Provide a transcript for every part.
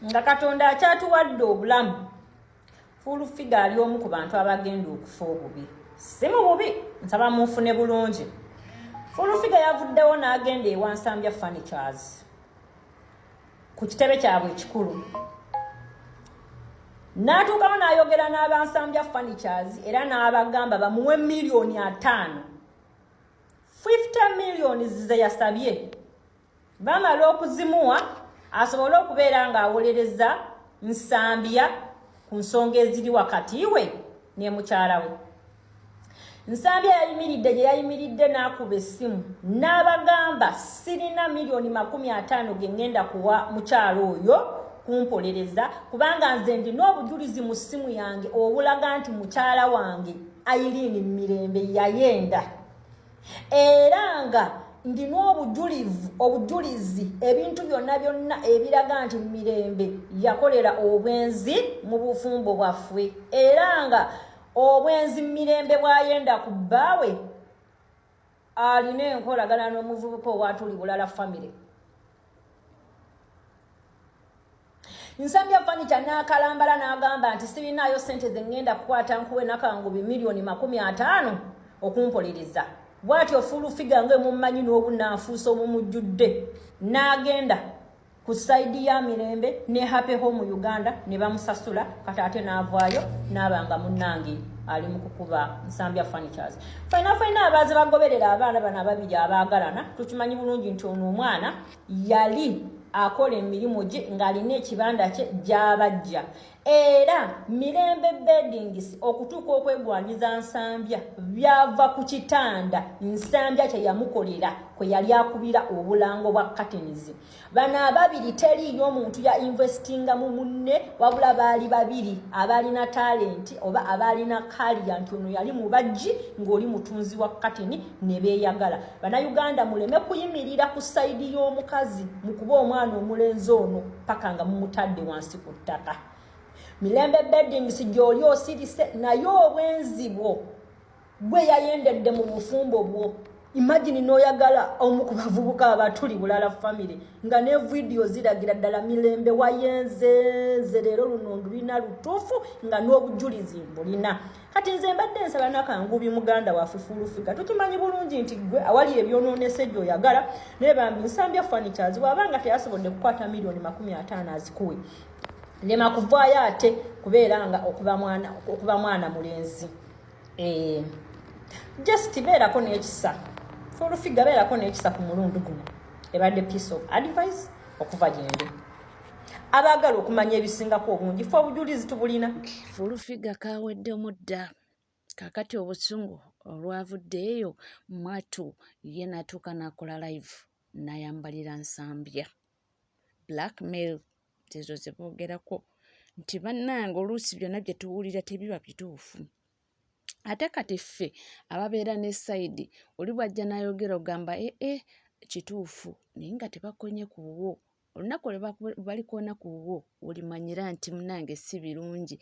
nga Katonda akyatuwadde obulamu full figure ali omu ku bantu abagenda okufa obubi si mu bubi nsaba munfune bulungi full figure yavuddewo n'agenda ewa Nsambya Furnitures ku kitebe kyabwe ekikulu n'atuukawo n'ayogera n'Abansambya Furnitures era n'abagamba bamuwe miliyoni 5 50 million ze yasabye bamala okuzimuwa asobole okubeera ng'awolereza Nsambya ku nsonga eziri wakati we ne mukyala we. Nsambya yayimiridde gye yayimiridde n'akuba essimu n'abagamba sirina miliyoni 50 ge ngenda kuwa mukyala oyo kumpolereza kubanga nze ndina obujulizi mu ssimu yange obulaga nti mukyala wange Irene Mirembe yayenda era nga ndina obujulizi ebintu byonna ebiraga nti Mirembe yakolera obwenzi mu bufumbo bwaffe era nga obwenzi Mirembe bwayenda ku bbaawe alina enkolagana n'omuvubuka owatuli bulala family. Nsambya Furniture n'akalambala n'agamba nti sirinayo sente ze ngenda kukwata nkuwe nakangubi miliyoni 50 okumpolereza. Bw'atyo full figure nga mummanyi n'obunanfuusa omumujjudde n'agenda ku side ya Mirembe ne Happy Home Uganda ne bamusasula kati ate n'avaayo n'abanga munnange ali mu kukuba Nsambya Furnitures. Faina abaze bagoberera abaana bano ababiri abaagalana tukimanyi bulungi nti ono omwana yali akola emirimu gye ng'alina ekibanda kye gy'abajja era Mirembe Beddings okutuuka okwegwanyiza Nsambya byava ku kitanda Nsambya kye yamukolera kwe yali akubira obulango bwa Katenizi. Bano ababiri teriiyo omuntu ya investinga mu munne wabula baali babiri abalina talent oba abalina kaliya nti ono yali mubajji ng'oli mutunzi wa kateni ne beeyagala. Bannayuganda muleme kuyimirira ku sayidi y'omukazi mu kuba omwana omulenzi ono paka nga mumutadde wansi ku ttaka. Mirembe Beddings gy'oli osirise naye obwenzi bwo gwe yayendedde mu bufumbo bwo. Imagine n'oyagala omu ku bavubuka abatuli bulala family nga ne video ziragira ddala Mirembe wayenze leero luno ndulina lutuufu nga n'obujulizi mbulina. Kati nze mbadde nsaba nakangubi muganda waffe full figure tukimanyi bulungi nti gwe awali ebyonoonese gy'oyagala naye bambi Nsambya Furnitures bw'abanga teyasobodde kukwata miliyoni 50 azikuwe lema kuvaayo ate kubeera nga okuba mwana mulenzi. Just beerako n'ekisa full figure beerako n'ekisa ku mulundi guno ebadde piece of advice okuva gyendi abaagala okumanya ebisingako obungi fe obujulizi tubulina. Full figure kaweddemu dda kakati obusungu olwavuddeeyo mwatu ye natuuka n'akola live n'ayambalira Nsambya blackmail tezo ze boogerako nti bannange oluusi byonna bye tuwulira tebiba bituufu. Ate kati ffe ababeera ne sayidi oli bw'ajja n'ayogera ogamba kituufu naye nga tebakonye ku bwo olunaku lwe balikoona ku bwo olimanyira nti munange si birungi.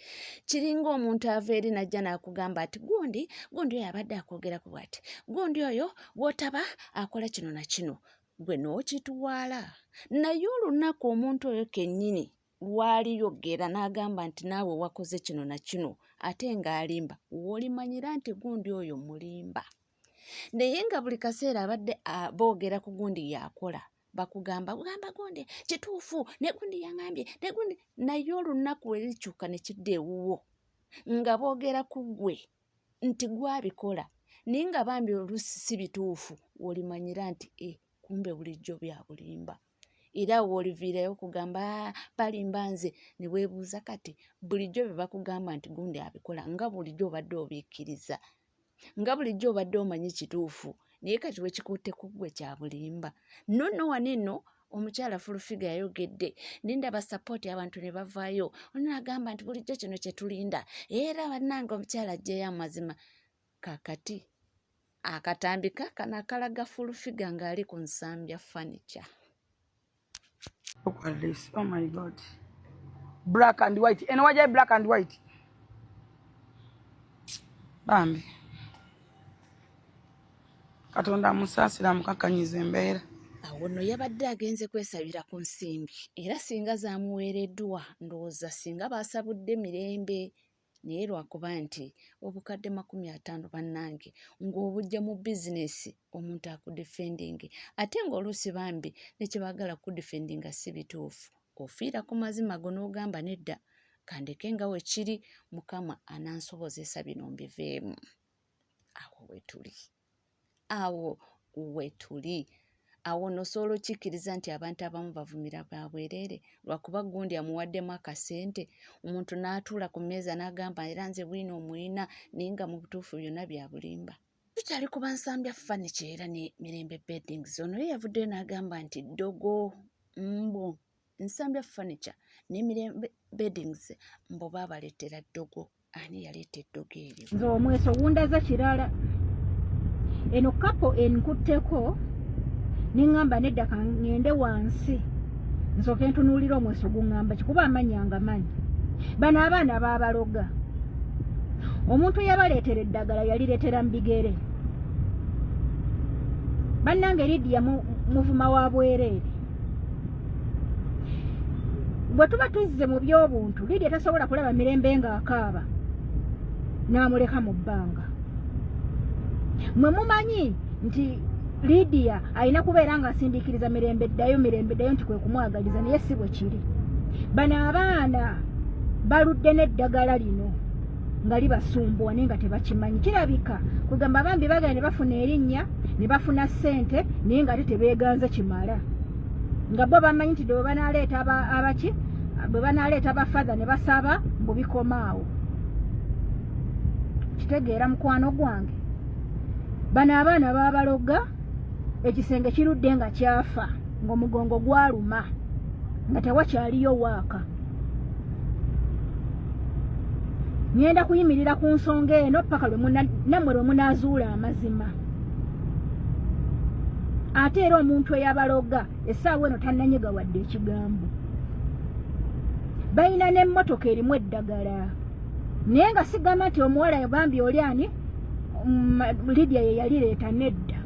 Kiringa omuntu ava eri n'ajja n'akugamba ati gundi oyo abadde akwogerako bw'ati gundi oyo bw'otaba akola kino na kino gwe n'okitwala. Naye olunaku omuntu oyo kennyini lwaliyogera n'agamba nti naawe wakoze kino na kino ate ng'alimba wolimanyira nti gundi oyo mulimba. Naye nga buli kaseera abadde boogera ku gundi yakola bakugamba gundi kituufu ne gundi yaŋambye ne gundi naye olunaku we likyuka ne kidda ewuwo nga boogera ku gwe nti gwabikola naye nga bambi oluusi si bituufu wolimanyira nti kumbe bulijjo bya bulimba. Era woliviirayo kugamba balimba nze ne weebuuza kati bulijjo bye bakugamba nti gundi abikola nga bulijjo obadde obikkiriza nga bulijjo obadde omanyi kituufu naye kati wekikutte ku ggwe kya bulimba. Nno wano eno omukyala full figure yayogedde nindaba sapooti abantu ne bavaayo onagamba nti bulijjo kino kye tulinda era bannange omukyala ajjeyo amazima. Kakati akatambi kakano akalaga full figure ng'ali ku Nsambya Furniture. Look at this. Oh my God. Black and white. And why black and white? Bambi. Katonda musasira mukakanyiza embeera. awo nno yabadde agenze kwesabira ku nsimbi era singa zaamuweereddwa ndowooza singa baasabudde mirembe naye lwakuba nti obukadde 50 bannange ng'obujja mu bizinesi omuntu akudefendingi ate ng'oluusi bambi ne kye baagala kudefendinga si bituufu ofiira ku mazima go n'ogamba nedda kandeke nga we kiri mukama anansobozesa bino mbiveemu awo wetuli awo nosobola okikkiriza nti abantu abamu bavumira babwerere lwakuba gundi amuwaddemu akasente omuntu n'atuula ku mmeeza n'agamba era nze bwino omulina naye nga mu butuufu byonna bya bulimba. Tukyali ku bansambya furniture era ne Mirembe Beddings ono ye yavuddeyo n'agamba nti ddogo mbo nsambya furniture ne Mirembe Beddings mbo baabaleetera ddogo. Ani yaleeta eddogo eryo? Nze omweso wundaza kirala eno kapo enkutteko ningamba nedda ngende wansi nsooke ntunuulira omweso guŋŋamba kikuba amanyanga manyi bano abaana baabaloga omuntu yabaleetera eddagala yalireetera mbigere bannange Lydia muvuma wa bwereere bwe tuba tuzze mu by'obuntu Lydia tasobola kulaba Mirembe ng'akaaba n'amuleka mu bbanga mwe mumanyi nti Lydia alina kubeera ng'asindiikiriza Mirembe ddayo nti kwe kumwagaliza naye si bwe kiri bano abaana baludde n'eddagala lino nga libasumbuwa naye nga tebakimanyi kirabika kugamba bambi bagenda ne bafuna erinnya ne bafuna ssente naye nga ate tebeeganze kimala nga bo bamanyi nti bwe banaleeta abafather ne basaba mbu bikomaawo kitegeera mukwano gwange bano abaana baabaloga ekisenge kirudde nga kyafa ng'omugongo gwaluma nga tewakyaliyo waaka ngenda kuyimirira ku nsonga eno paka nammwe lwe munaazuula amazima ate era omuntu eyabaloga essaawa eno tannanyiga wadde ekigambo balina n'emmotoka erimu eddagala naye nga sigamba nti omuwala yagambye oli ani Lydia ye yalireeta nedda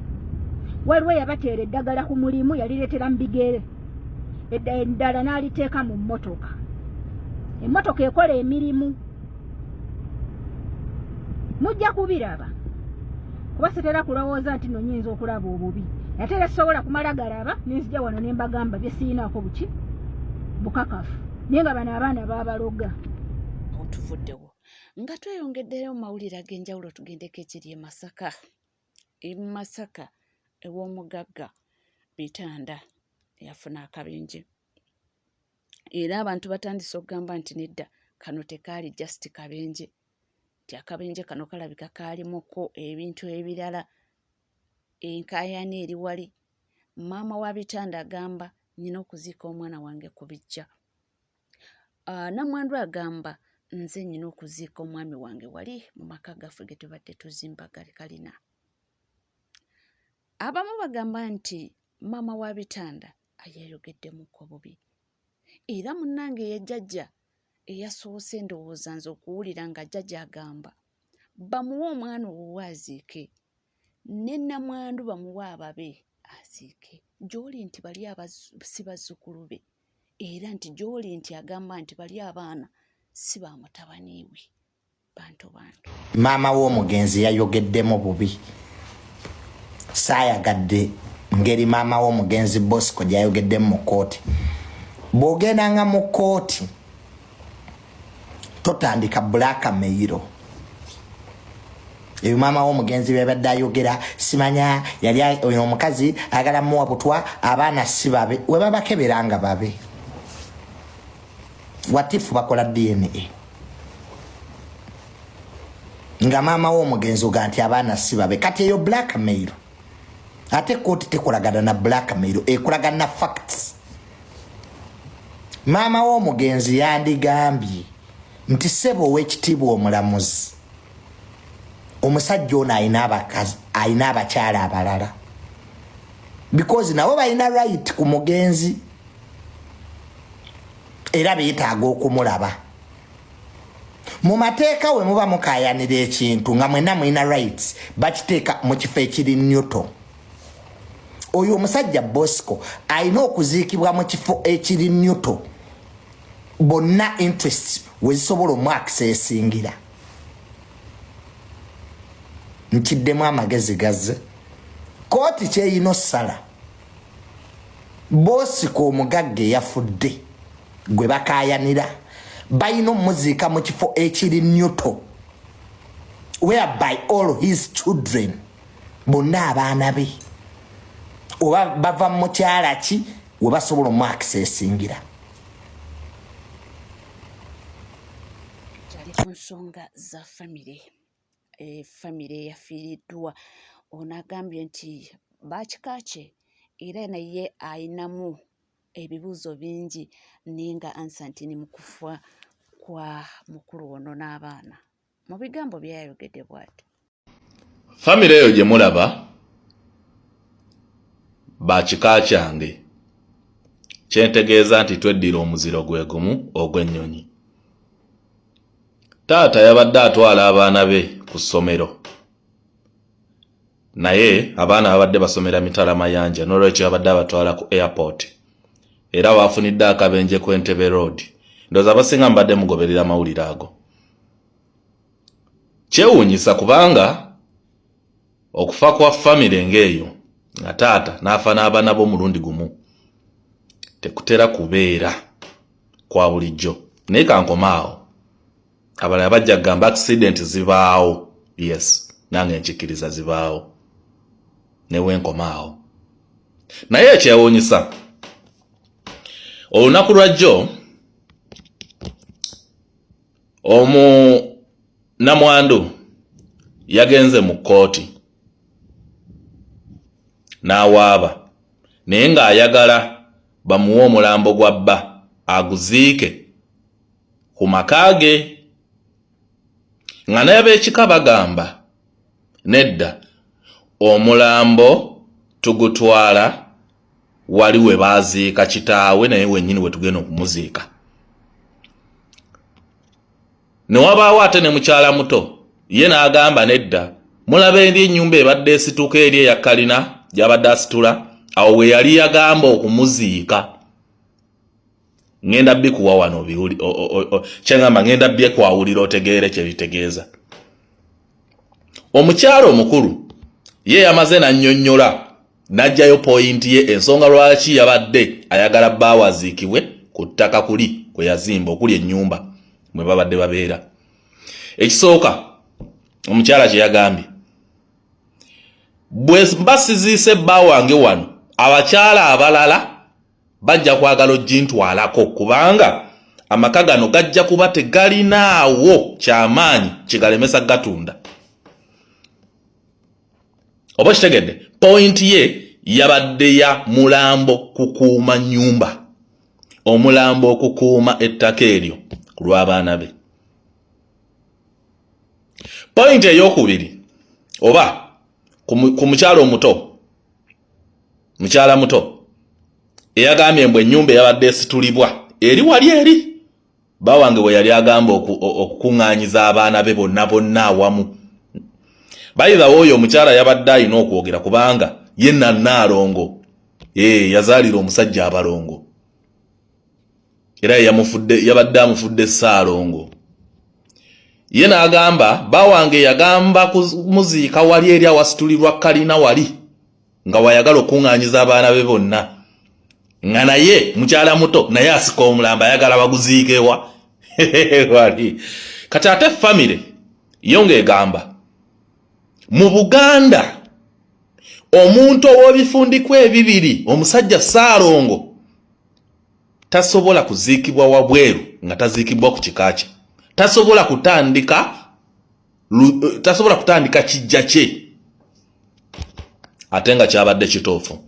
waliwo yabateera eddagala ku mulimu yalireetera mbigere eddala n'aliteeka mu mmotoka emmotoka ekola emirimu mujja kubiraba kuba sitera kulowooza nti no nyinza okulaba obubi ate era sobola kumala galaba nenzija wano ne mbagamba bye siinaako buki bukakafu naye nga bano abaana baabaloga otuvuddewo nga tweyongeddeyo mu mawulire ag'enjawulo tugendeko ekiri e Masaka ew'omugagga Bitanda yafuna akabenje era abantu batandise okugamba nti nedda kano tekaali just kabenje nti akabenje kano kalabika kaalimuko ebintu ebirala enkaayana eri wali maama wa Bitanda agamba nina okuziika omwana wange ku bijja Namwandu agamba nze nina okuziika omwami wange wali mu maka gaffe ge tubadde tuzimba gali kalina abamu bagamba nti maama wa Bitanda ayeeyogeddemu bubi era munnange ye jjajja eyasoose ndowooza nze okuwulira nga jjajja agamba bamuwe omwana owuwe aziike ne Namwandu bamuwe ababe aziike gy'oli nti bali si bazzukulu be era nti gy'oli nti agamba nti bali abaana si ba mutabani we bantu maama w'omugenzi yayogeddemu bubi saayagadde ngeri maama w'omugenzi Bosco gyayogeddemu mu kooti bw'ogendanga mu kooti totandika blackmail eyo maama w'omugenzi bebadde ayogera simanya yali oyo omukazi agala muwa butwa abaana si babe we babakebera nga babe watifu bakola DNA nga maama w'omugenzi oga nti abaana si babe kati eyo blackmail ate kooti tekolagana na blackmail ekolagana na facts maama w'omugenzi yandigambye nti ssebo ow'ekitiibwa omulamuzi omusajja ono ayina abakyala abalala because nabo balina right ku mugenzi era beetaaga okumulaba mu mateeka we muba mukayanira ekintu nga mwenna mulina rights bakiteeka mu kifo ekiri neutral oyo omusajja Bosco alina okuziikibwa mu kifo ekiri neutral bonna interest wezisobola omwakisesingira nkiddemu amagezi gazze kooti kyeyina ossala Bosco omugagge yafudde gwe bakayanira bayina omuziika mu kifo ekiri neutral whereby all his children bonna abaana be oba bava mu kyala ki we basobola omwakisesingira kyali ku nsonga za famire famire yafiiriddwa ono agambye nti bakikakye era naye ayinamu ebibuuzo bingi naye nga Ansantini mu kufa kwa mukulu ono n'abaana mu bigambo byayogedde bw'ati famire eyo gye mulaba bakika kyange kyentegeeza nti tweddira omuziro gwe gumu ogw'ennyonyi. Taata yabadde atwala abaana be ku ssomero naye abaana babadde basomera Mitala Mayanja n'olwekyo yabadde abatwala ku airport era baafunidde akabenje ku Entebbe Road. Ndowooza abasinga mbadde mugoberera amawulire ago. Kyewuunyisa kubanga okufa kwa famire ng'eyo nga taata n'afa n'abaana b'omulundi gumu tekutera kubeera kwa bulijjo. Naye kankomaawo abalala bajja kugamba accident zibaawo, yes, nange nkikiriza zibaawo newe nkomaawo. Naye ekyewuunyisa olunaku lwajjo namwandu yagenze mu kkooti n'awaaba naye ng'ayagala bamuwe omulambo gwa bba aguziike ku maka ge nga naye ab'ekika bagamba nedda omulambo tugutwala wali we baaziika kitaawe naye wennyini we tugenda okumuziika. Ne wabaawo ate ne mukyala muto ye n'agamba nedda mulaba eri ennyumba ebadde esituka eri eya kalina gy'abadde asitula awo we yali yagamba okumuziika. Ngenda bikuwa wano kyengamba ngenda byekwawulira otegeere kye bitegeeza. Omukyala omukulu ye yamaze nannyonnyola n'ajjayo pointi ye ensonga lwaki yabadde ayagala bbaawe aziikibwe ku ttaka kuli kwe yazimba okuli ennyumba mwe babadde babeera. Ekisooka omukyala kye yagambye bwe mbasiziise bbaawe wange wano abakyala abalala bajja kwagala ogintwalako kubanga amaka gano gajja kuba tegalinaawo kyamaanyi kigalemesa gatunda. Oba kitegedde pointi ye yabadde ya mulambo kukuuma nnyumba, omulambo okukuuma ettaka eryo ku lw'abaana be. Pointi ey'okubiri oba ku mukyala omuto, mukyala muto eyagambye mbu ennyumba eyabadde esitulibwa eri wali eri bawange bwe yali agamba okukuŋŋaanyiza abaana be bonna bonna awamu. Bayithawo oyo omukyala yabadde alina okwogera kubanga ye Nannaalongo yazaalira omusajja abalongo era yabadde amufudde Ssaalongo. Ye n'agamba bawange yagamba kumuziika wali eri awasitulirwa kalina wali nga wayagala okuŋŋaanyiza abaana be bonna nga naye mukyala muto naye asika omulamba ayagala baguziikewa wali. Kati ate famire yo ng'egamba mu Buganda omuntu ow'ebifundiko ebibiri omusajja Ssaalongo tasobola kuziikibwa wabweru nga taziikibwa ku kika kye, tasobola kutandika kijja kye ate nga kyabadde kituufu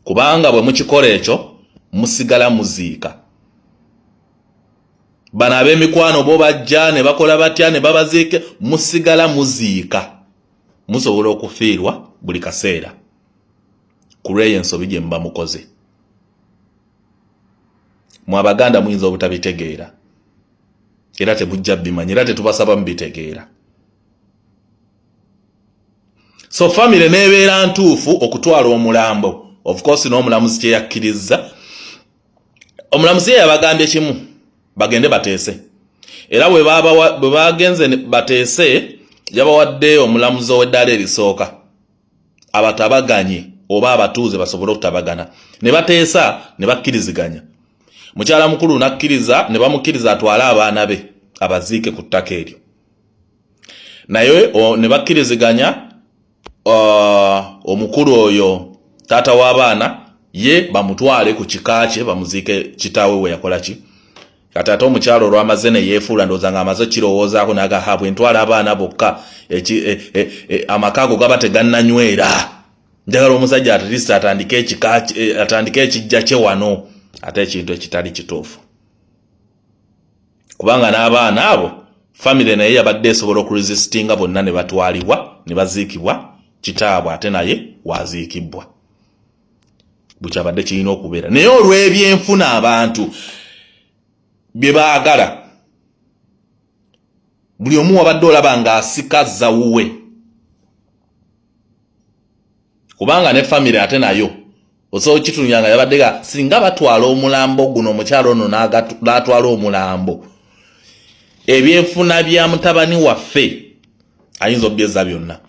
kubanga bwe mukikola ekyo musigala muziika. Bano ab'emikwano bo bajja ne bakola batya ne babaziike, musigala muziika. Musobola okufiirwa buli kaseera ku lw'eyo ensobi gye muba mukoze. Mu Abaganda muyinza obutabitegeera era temujja bimanya era tetubasaba mubitegeera. So famire nebeera ntuufu okutwala omulambo of course n'omulamuzi kye yakkiriza omulamuzi yabagambye kimu bagende bateese era bwe bagenze bateese yabawadde omulamuzi ow'eddaala erisooka abatabaganye oba abatuuze basobole okutabagana ne bateesa ne bakkiriziganya mukyala mukulu nakkiriza ne bamukkiriza atwale abaana be abaziike ku ttaka eryo naye ne bakkiriziganya omukulu oyo taata w'abaana ye bamutwale ku kika kye bamuziike kitaawe we yakola ki kati ate omukyalo olwamaze ne yeefuula ndowooza ng'amaze kirowoozaako n'agaha bwe ntwala abaana bokka amaka ago gaba tegannanywera njagala omusajja atlist atandike ekijja kye wano ate ekintu ekitali kituufu kubanga n'abaana abo famire naye yabadde esobola okuresistinga bonna ne batwalibwa ne baziikibwa kitaabwe ate naye waziikibwa bukyabadde kirina okubeera naye olw'ebyenfuna abantu bye baagala buli omu wabadde olaba ng'asika zawuwe kubanga ne famire ate nayo osobola kitunyanga yabadde singa batwala omulambo guno omukyalo ono n'atwala omulambo ebyenfuna bya mutabani waffe ayinza obyeza byonna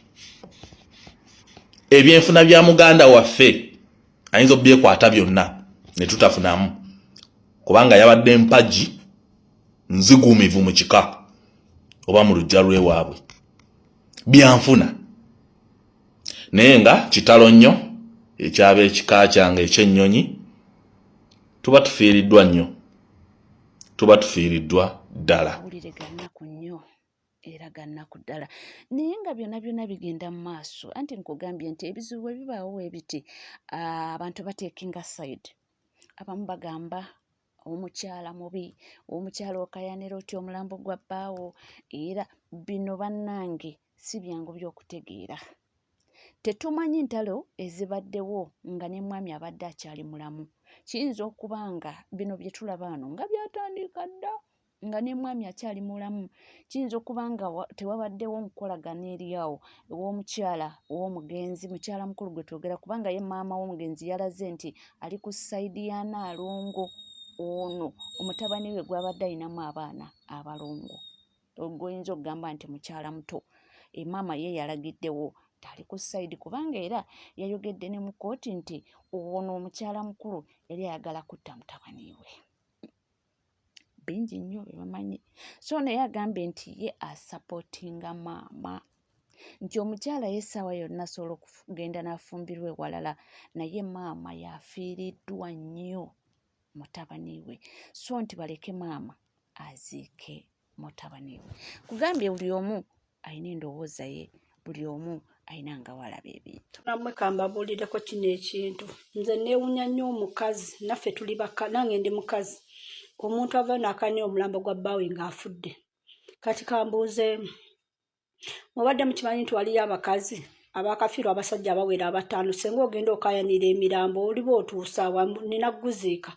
ebyenfuna bya muganda waffe ayinza obyekwata byonna ne tutafunamu kubanga yabadde mpaji nzigumivu mu kika oba mu lujja lw'ewaabwe byanfuna naye nga kitalo nnyo ekyaba ekika kyange ekyennyonyi tuba tufiiriddwa nnyo tuba tufiiriddwa ddala awulire gannaku nnyo era gannaku ddala naye nga byonna bigenda mu maaso anti nkugambye nti ebizibu bwe bibaawo webiti abantu bateekinga side abamu bagamba omukyala mubi omukyala okayanira otya omulambo gwa bbaawo era bino bannange si byangu by'okutegeera tetumanyi ntalo ezibaddewo nga ne mwami abadde akyali mulamu kiyinza okuba nga bino bye tulaba wano nga byatandika dda nga ne mwami akyali mulamu kiyinza okuba nga tewabaddewo nkolagana eri awo ew'omukyala ow'omugenzi mukyala mukulu gwe twogera kubanga ye maama w'omugenzi yalaze nti ali ku sayidi ya Naalongo ono omutabani we gwabadde ayinamu abaana abalongo ogwoyinza okugamba nti mukyala muto maama ye yalagiddewo tali ku sayidi kubanga era yayogedde ne mu kooti nti ono omukyala mukulu yali ayagala kutta mutabani we bingi nnyo bebamanyi so naye agambe nti ye asapootinga maama nti omukyala ye essaawa yonna asobola okugenda n'afumbirwa ewalala naye maama yafiiriddwa nnyo mutabani we so nti baleke maama aziike mutabani we kugambye buli omu alina endowooza ye buli omu alina nga walaba ebintu namwe kambabuulireko kino ekintu nze neewunya nnyo omukazi naffe tuli baka nange ndi mukazi omuntu ava nakanya omulambo gwa bbaawe ng'afudde kati kambuuzeemu mubadde mukimanyi nti waliyo abakazi abakafiirwa abasajja abawera abataano senga ogenda okayanira emirambo oliba otuusa awa nina guziika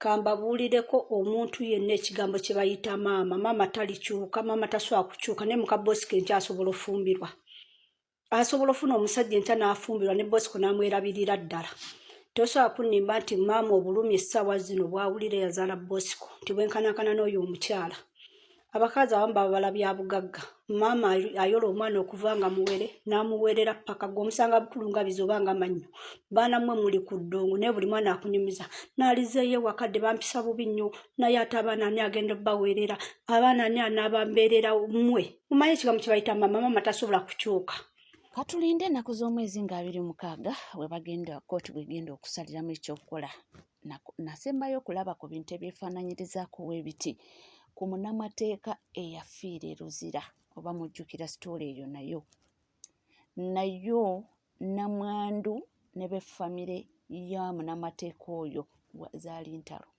kambabuulireko omuntu yenna ekigambo kye bayita maama talikyuka maama tasobola kukyuka ne muka bosiko enkya asobola ofumbirwa asobola ofuna omusajja enkya n'afumbirwa ne bosiko n'amwerabirira ddala tosobola kunnimba nti maama obulumi essaawa zino bwawulira yazaala bosiko nti bwenkanankana n'oyo omukyala abakazi abamu baba balabya bugagga maama ayola omwana okuva nga muwere n'amuweerera paka gwomusanga bukulu nga bizoba nga mannyo baana mmwe muli ku ddongo naye buli mwana akunyumiza n'alizeeyo wakadde bampisa bubi nnyo naye ate abaana ani agenda obbaweerera abaana ani anaabambeerera mmwe mumanyi ekigambo kye bayita maama tasobola kukyuka katulinde ennaku z'omwezi nga 26 we bagenda kooti bwegenda okusaliramu ekyokukola nasembayo okulaba ku bintu ebyefaananyirizaako webiti ku munnamateeka eyafiira e Luzira oba mujjukira sitooli eyo nayo namwandu ne b'effamire ya munnamateeka oyo zaali ntalo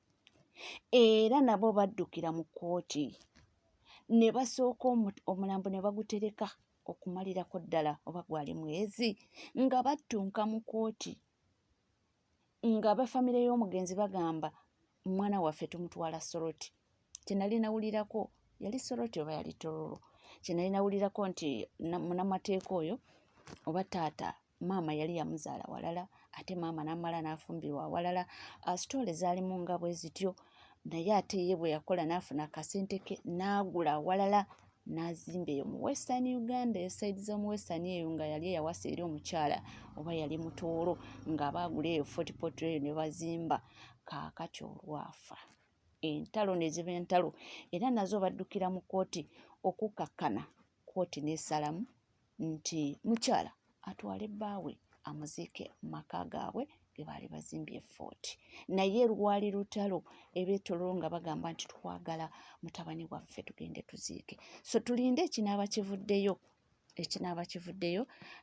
era nabo baddukira mu kkooti ne basooka omulambo ne bagutereka okumalirako ddala oba gwali mwezi nga battunka mu kkooti nga b'effamire y'omugenzi bagamba omwana waffe tumutwala Soroti kyenali nawulirako yali Soroti oba yali Tororo kyenali nawulirako nti munnamateeka oyo oba taata maama yali yamuzaala walala ate maama n'amala n'afumbirwa walala. Sitole zaalimu nga bwe zityo, naye ate ye bwe yakola n'afuna akasente ke n'agula walala n'azimba eyo mu Western Uganda, esaidi z'omu Western eyo nga yali eyawasa eri omukyala oba yali mutoolo nga baagula eyo 40 pot eyo ne bazimba. Kaakati olwafa entalo ne ziba entalo era nazo baddukira mu kooti okukakkana. Kooti n'esalamu nti mukyala atwale bbaawe amuziike mu maka gaabwe ge baali bazimbye fort. Naye lwali lutalo ebeetololo nga bagamba nti twagala mutabani waffe tugende tuziike. So tulinde ekinaaba kivuddeyo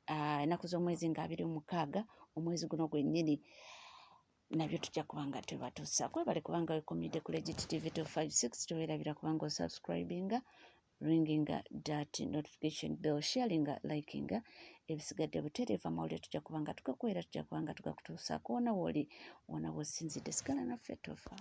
ennaku z'omwezi nga 26 omwezi guno gwennyini nabyo tujja kubanga tebatuusaako. Bali kubanga wekomidde ku Legit TV 256 towerabira kubanga osubscribinga, ringinga that notification bell, sharinga, likinga. Ebisigadde butereeva amawulire tujja kubanga tugakwera, tujja kubanga tugakutuusaako wona w'oli wona w'osinzidde. Sigala naffe tofa.